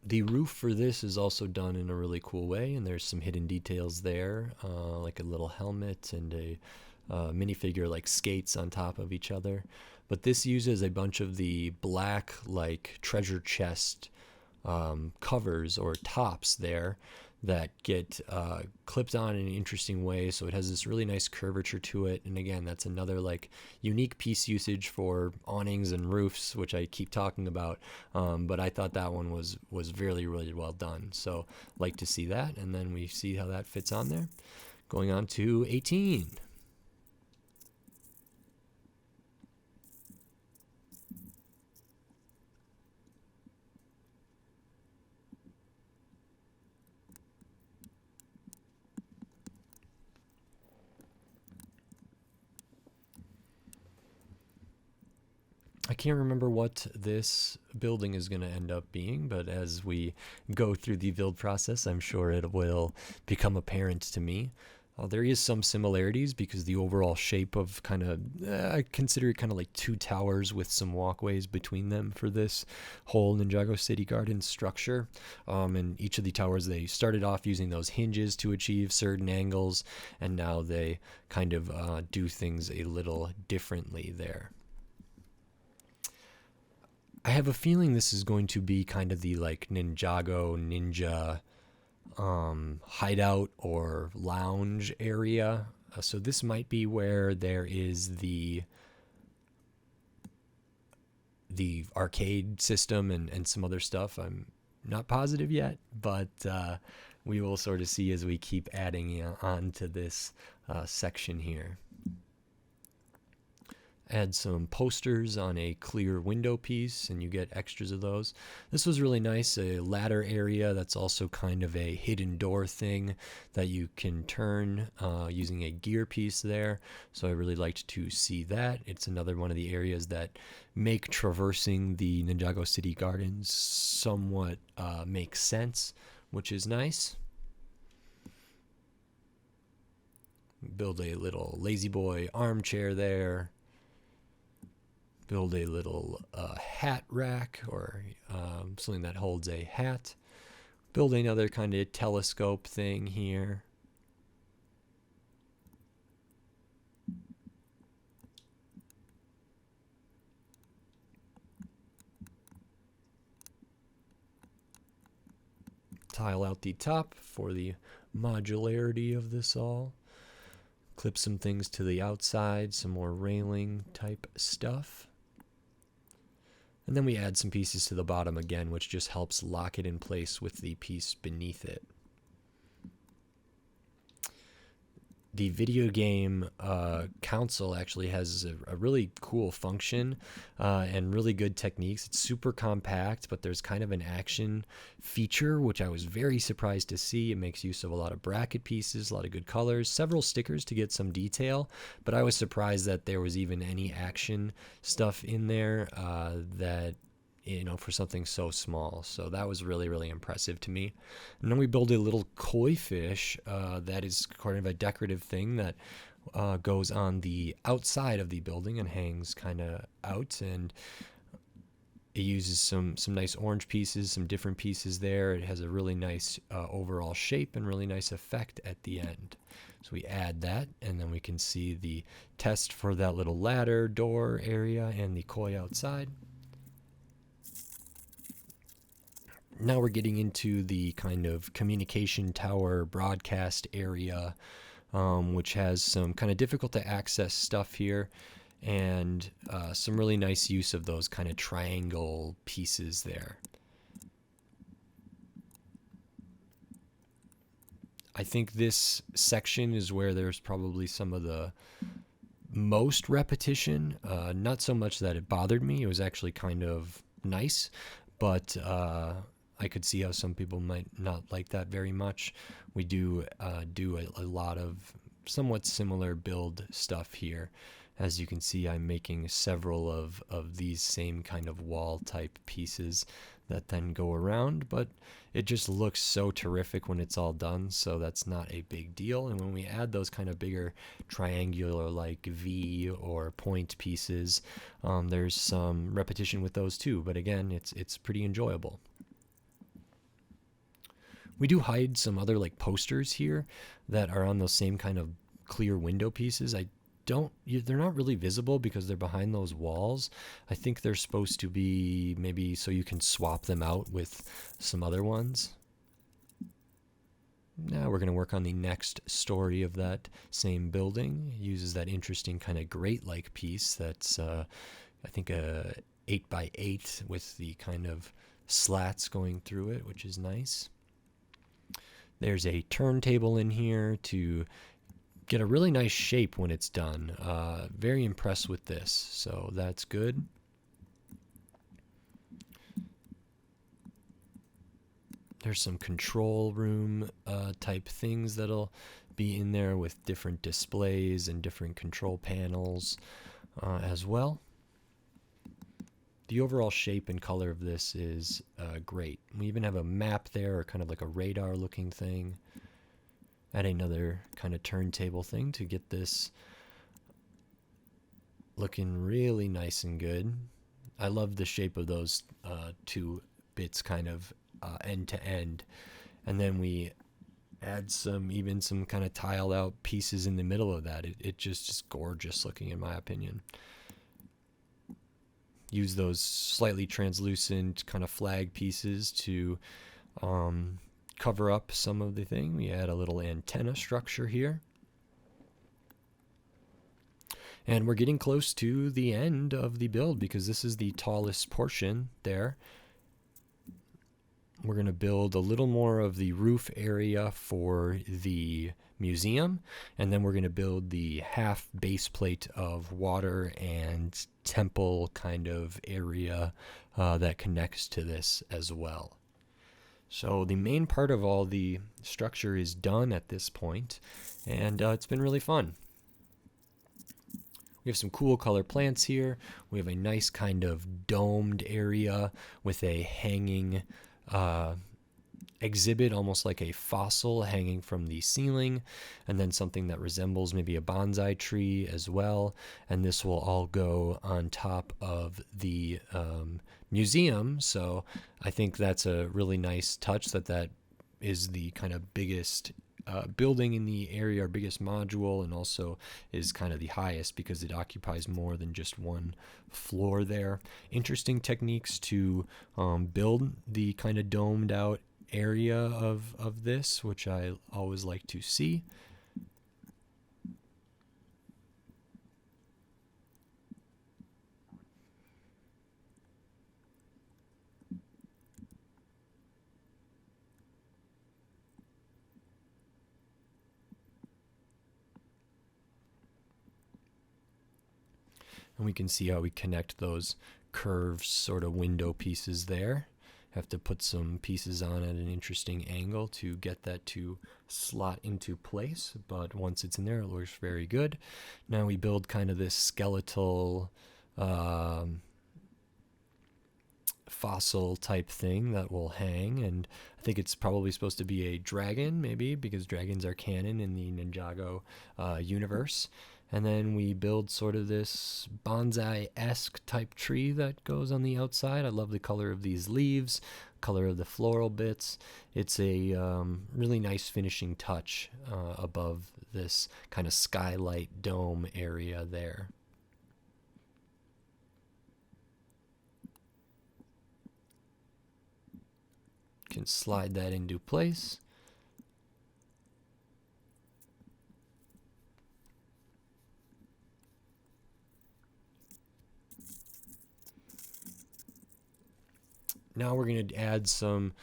[SPEAKER 1] The roof for this is also done in a really cool way, and there's some hidden details there, like a little helmet and a minifigure like skates on top of each other. But this uses a bunch of the black like treasure chest covers or tops there that get clipped on in an interesting way, so it has this really nice curvature to it. And again, that's another like unique piece usage for awnings and roofs, which I keep talking about, but I thought that one was really well done, so like to see that. And then we see how that fits on there. Going on to 18. I can't remember what this building is going to end up being, but as we go through the build process, I'm sure it will become apparent to me. There is some similarities because the overall shape of kind of, I consider it kind of like two towers with some walkways between them for this whole Ninjago City Garden structure. And each of the towers, they started off using those hinges to achieve certain angles, and now they kind of do things a little differently there. I have a feeling this is going to be kind of the like Ninjago ninja hideout or lounge area. So this might be where there is the arcade system and some other stuff. I'm not positive yet, but we will sort of see as we keep adding on to this section here. Add some posters on a clear window piece and you get extras of those. This was really nice, a ladder area that's also kind of a hidden door thing that you can turn using a gear piece there. So I really liked to see that. It's another one of the areas that make traversing the Ninjago City Gardens somewhat make sense, which is nice. Build a little lazy boy armchair there. Build a little hat rack or something that holds a hat. Build another kind of telescope thing here. Tile out the top for the modularity of this all. Clip some things to the outside, some more railing type stuff. And then we add some pieces to the bottom again, which just helps lock it in place with the piece beneath it. The video game console actually has a really cool function and really good techniques. It's super compact, but there's kind of an action feature, which I was very surprised to see. It makes use of a lot of bracket pieces, a lot of good colors, several stickers to get some detail, but I was surprised that there was even any action stuff in there that, you know, for something so small. So that was really, really impressive to me. And then we build a little koi fish that is kind of a decorative thing that goes on the outside of the building and hangs kind of out. And it uses some nice orange pieces, some different pieces there. It has a really nice overall shape and really nice effect at the end. So we add that, and then we can see the test for that little ladder door area and the koi outside. Now we're getting into the kind of communication tower broadcast area, which has some kind of difficult to access stuff here and some really nice use of those kind of triangle pieces there. I think this section is where there's probably some of the most repetition. Not so much that it bothered me. It was actually kind of nice, but I could see how some people might not like that very much. We do a lot of somewhat similar build stuff here. As you can see, I'm making several of these same kind of wall type pieces that then go around, but it just looks so terrific when it's all done, so that's not a big deal. And when we add those kind of bigger triangular like V or point pieces, there's some repetition with those too, but again, it's pretty enjoyable. We do hide some other like posters here that are on those same kind of clear window pieces. They're not really visible because they're behind those walls. I think they're supposed to be maybe so you can swap them out with some other ones. Now we're going to work on the next story of that same building. It uses that interesting kind of grate-like piece that's I think a 8x8 with the kind of slats going through it, which is nice. There's a turntable in here to get a really nice shape when it's done. Very impressed with this, so that's good. There's some control room type things that'll be in there with different displays and different control panels as well. The overall shape and color of this is great. We even have a map there, or kind of like a radar looking thing. Add another kind of turntable thing to get this looking really nice and good. I love the shape of those two bits kind of end to end. And then we add some kind of tiled out pieces in the middle of that. It just is gorgeous looking in my opinion. Use those slightly translucent kind of flag pieces to cover up some of the thing. We add a little antenna structure here. And we're getting close to the end of the build because this is the tallest portion there. We're going to build a little more of the roof area for the museum, and then we're going to build the half base plate of water and temple kind of area that connects to this as well. So the main part of all the structure is done at this point, and it's been really fun. We have some cool color plants here. We have a nice kind of domed area with a hanging exhibit, almost like a fossil hanging from the ceiling, and then something that resembles maybe a bonsai tree as well. And this will all go on top of the museum. So I think that's a really nice touch that is the kind of biggest building in the area, our biggest module, and also is kind of the highest because it occupies more than just one floor there. Interesting techniques to build the kind of domed out area of this, which I always like to see. And we can see how we connect those curved sort of window pieces there. Have to put some pieces on at an interesting angle to get that to slot into place, but once it's in there, it looks very good. Now we build kind of this skeletal fossil type thing that will hang, and I think it's probably supposed to be a dragon, maybe, because dragons are canon in the Ninjago universe. And then we build sort of this bonsai-esque type tree that goes on the outside. I love the color of these leaves, color of the floral bits. It's a really nice finishing touch above this kind of skylight dome area there. Can slide that into place. Now we're going to add some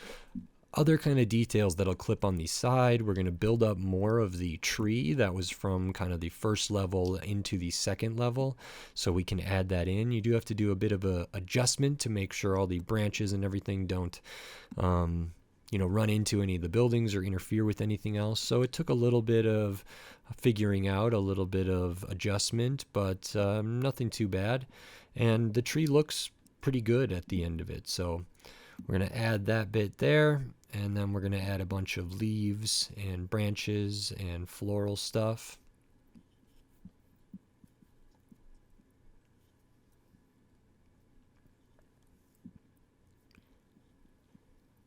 [SPEAKER 1] other kind of details that'll clip on the side. We're going to build up more of the tree that was from kind of the first level into the second level, so we can add that in. You do have to do a bit of a adjustment to make sure all the branches and everything don't run into any of the buildings or interfere with anything else. So it took a little bit of figuring out, a little bit of adjustment, but nothing too bad. And the tree looks pretty good at the end of it. So we're going to add that bit there, and then we're going to add a bunch of leaves and branches and floral stuff.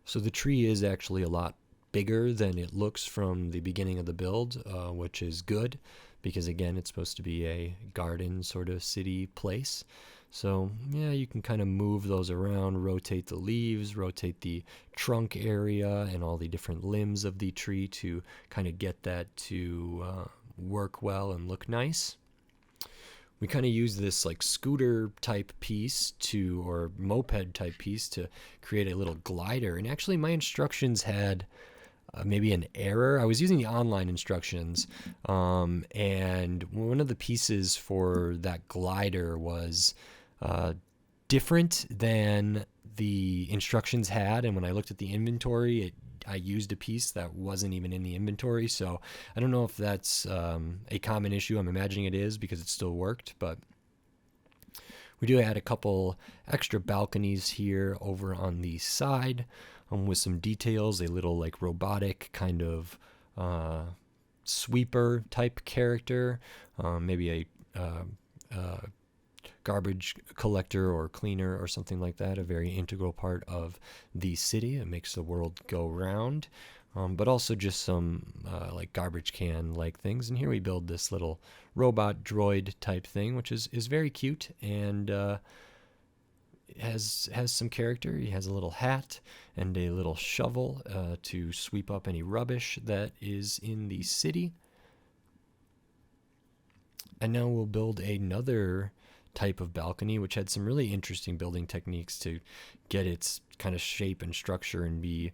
[SPEAKER 1] So the tree is actually a lot bigger than it looks from the beginning of the build, which is good because, again, it's supposed to be a garden sort of city place. So yeah, you can kind of move those around, rotate the leaves, rotate the trunk area and all the different limbs of the tree to kind of get that to work well and look nice. We kind of use this like scooter type piece or moped type piece to create a little glider. And actually my instructions had maybe an error. I was using the online instructions, and one of the pieces for that glider was different than the instructions had, and when I looked at the inventory, I used a piece that wasn't even in the inventory. So I don't know if that's a common issue. I'm imagining it is because it still worked, but we do add a couple extra balconies here over on the side with some details, a little like robotic kind of sweeper type character, maybe a garbage collector or cleaner or something like that, a very integral part of the city. It makes the world go round, but also just some like garbage can like things. And here we build this little robot droid type thing, which is very cute and has some character. He has a little hat and a little shovel to sweep up any rubbish that is in the city. And now we'll build another type of balcony, which had some really interesting building techniques to get its kind of shape and structure and be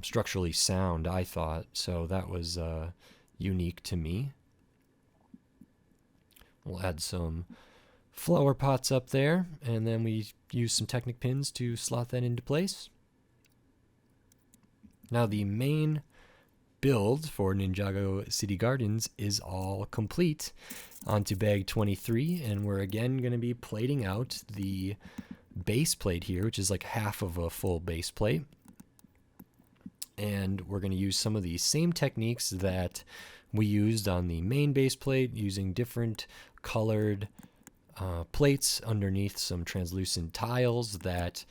[SPEAKER 1] structurally sound, I thought. So that was unique to me. We'll add some flower pots up there, and then we use some Technic pins to slot that into place. Now the main build for Ninjago City Gardens is all complete. Onto bag 23, and we're again going to be plating out the base plate here, which is like half of a full base plate. And we're going to use some of the same techniques that we used on the main base plate, using different colored plates underneath some translucent tiles that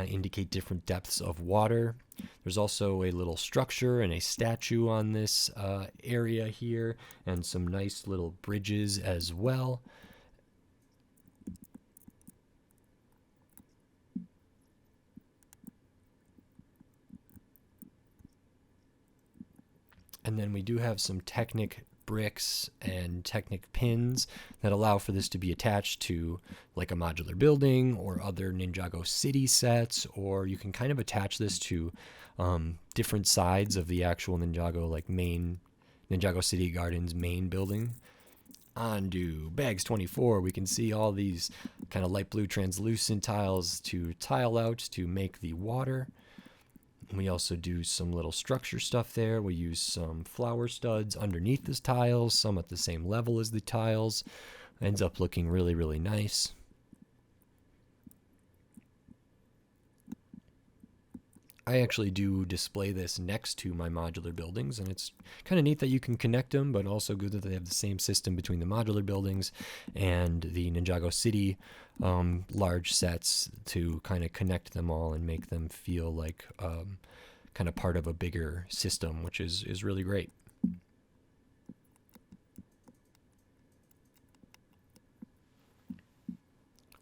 [SPEAKER 1] indicate different depths of water. There's also a little structure and a statue on this area here, and some nice little bridges as well. And then we do have some Technic bricks and Technic pins that allow for this to be attached to like a modular building or other Ninjago City sets, or you can kind of attach this to different sides of the actual Ninjago, like main Ninjago City Gardens main building. Onto bags 24, we can see all these kind of light blue translucent tiles to tile out to make the water. We also do some little structure stuff there. We use some flower studs underneath the tiles, some at the same level as the tiles. Ends up looking really, really nice. I actually do display this next to my modular buildings, and it's kind of neat that you can connect them, but also good that they have the same system between the modular buildings and the Ninjago City large sets to kind of connect them all and make them feel like kind of part of a bigger system, which is really great.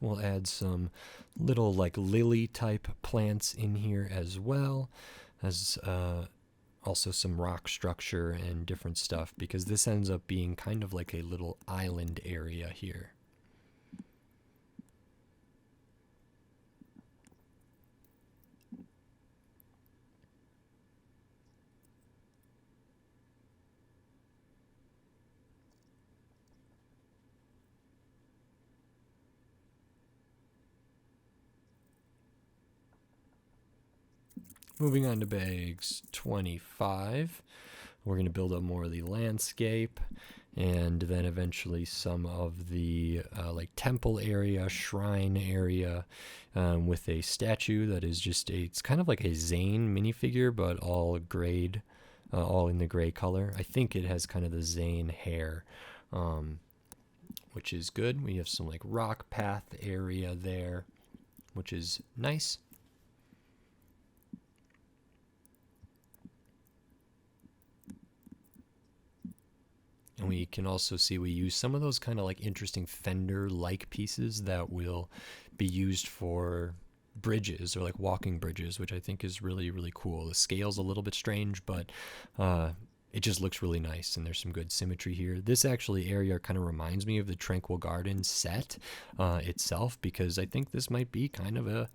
[SPEAKER 1] We'll add some little like lily type plants in here as well as also some rock structure and different stuff, because this ends up being kind of like a little island area here. Moving on to bags 25, we're going to build up more of the landscape, and then eventually some of the like temple area, shrine area, with a statue that is just it's kind of like a Zane minifigure, but all grayed, all in the gray color. I think it has kind of the Zane hair, which is good. We have some like rock path area there, which is nice. And we can also see we use some of those kind of like interesting fender-like pieces that will be used for bridges or like walking bridges, which I think is really, really cool. The scale's a little bit strange, but it just looks really nice, and there's some good symmetry here. This actually area kind of reminds me of the Tranquil Gardens set itself, because I think this might be kind of a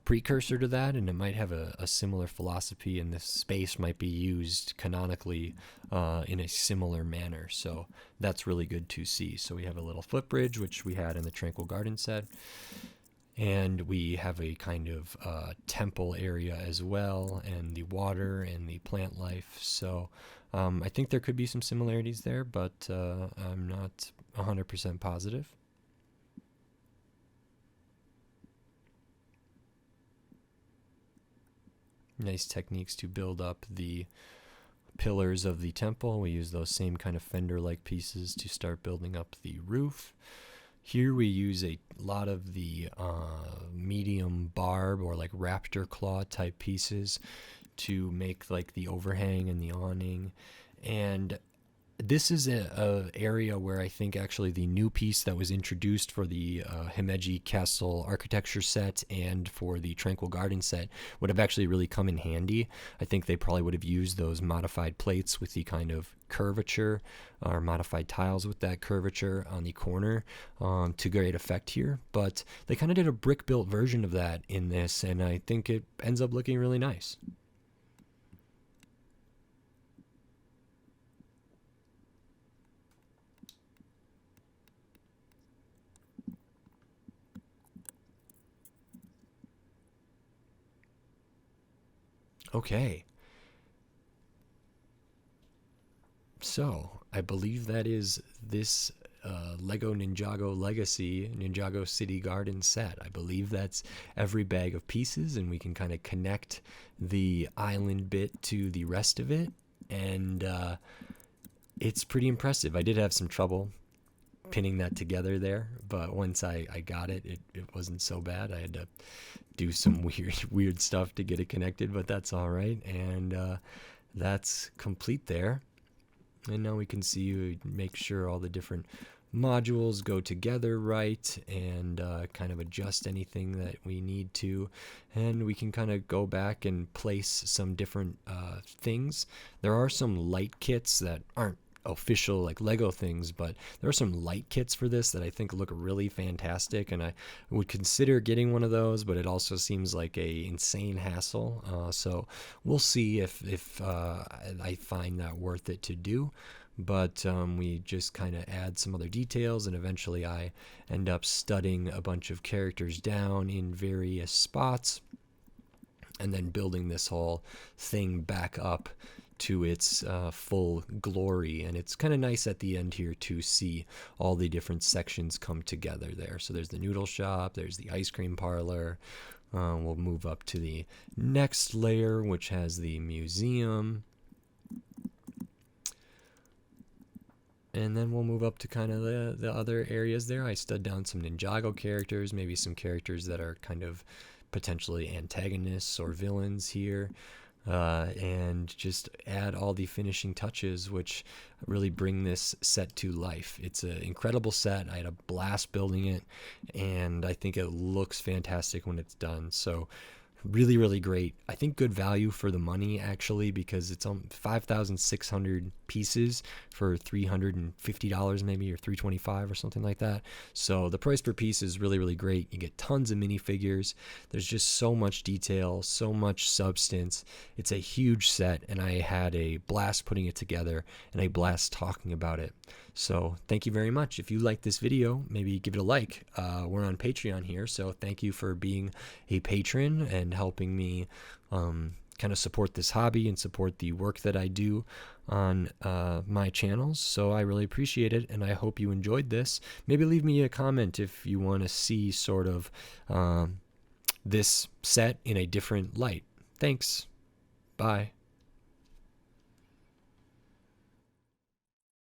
[SPEAKER 1] precursor to that, and it might have a similar philosophy, and this space might be used canonically in a similar manner. So that's really good to see. So we have a little footbridge, which we had in the Tranquil Garden set, and we have a kind of temple area as well, and the water and the plant life. So I think there could be some similarities there, but I'm not 100% positive. Nice techniques to build up the pillars of the temple. We use those same kind of fender-like pieces to start building up the roof. Here we use a lot of the medium barb or like raptor claw type pieces to make like the overhang and the awning. And This is a area where I think actually the new piece that was introduced for the Himeji Castle architecture set and for the Tranquil Garden set would have actually really come in handy. I think they probably would have used those modified plates with the kind of curvature, or modified tiles with that curvature on the corner, to great effect here. But they kind of did a brick built version of that in this, and I think it ends up looking really nice. Okay, so I believe that is this Lego Ninjago Legacy Ninjago City Garden set. I believe that's every bag of pieces, and we can kind of connect the island bit to the rest of it. And it's pretty impressive. I did have some trouble pinning that together there, but once I got it, it wasn't so bad. I had to do some weird stuff to get it connected, but that's all right. And that's complete there. And now we can see you make sure all the different modules go together right, and kind of adjust anything that we need to. And we can kind of go back and place some different things. There are some light kits that aren't official like Lego things, but there are some light kits for this that I think look really fantastic, and I would consider getting one of those, but it also seems like a insane hassle. So we'll see if I find that worth it to do. But we just kind of add some other details, and eventually I end up studding a bunch of characters down in various spots, and then building this whole thing back up to its full glory. And it's kind of nice at the end here to see all the different sections come together there. So there's the noodle shop, there's the ice cream parlor. We'll move up to the next layer, which has the museum. And then we'll move up to kind of the other areas there. I stud down some Ninjago characters, maybe some characters that are kind of potentially antagonists or villains here. And just add all the finishing touches, which really bring this set to life. It's an incredible set. I had a blast building it, and I think it looks fantastic when it's done. So really great. I think good value for the money, actually, because it's on 5,600 pieces for $350 maybe, or $325 or something like that. So the price per piece is really great. You get tons of minifigures. There's just so much detail, so much substance. It's a huge set, and I had a blast putting it together and a blast talking about it. So thank you very much. If you like this video, maybe give it a like. We're on Patreon here, so thank you for being a patron and helping me kind of support this hobby and support the work that I do on my channels. So I really appreciate it, and I hope you enjoyed this. Maybe leave me a comment if you want to see sort of this set in a different light. Thanks. Bye.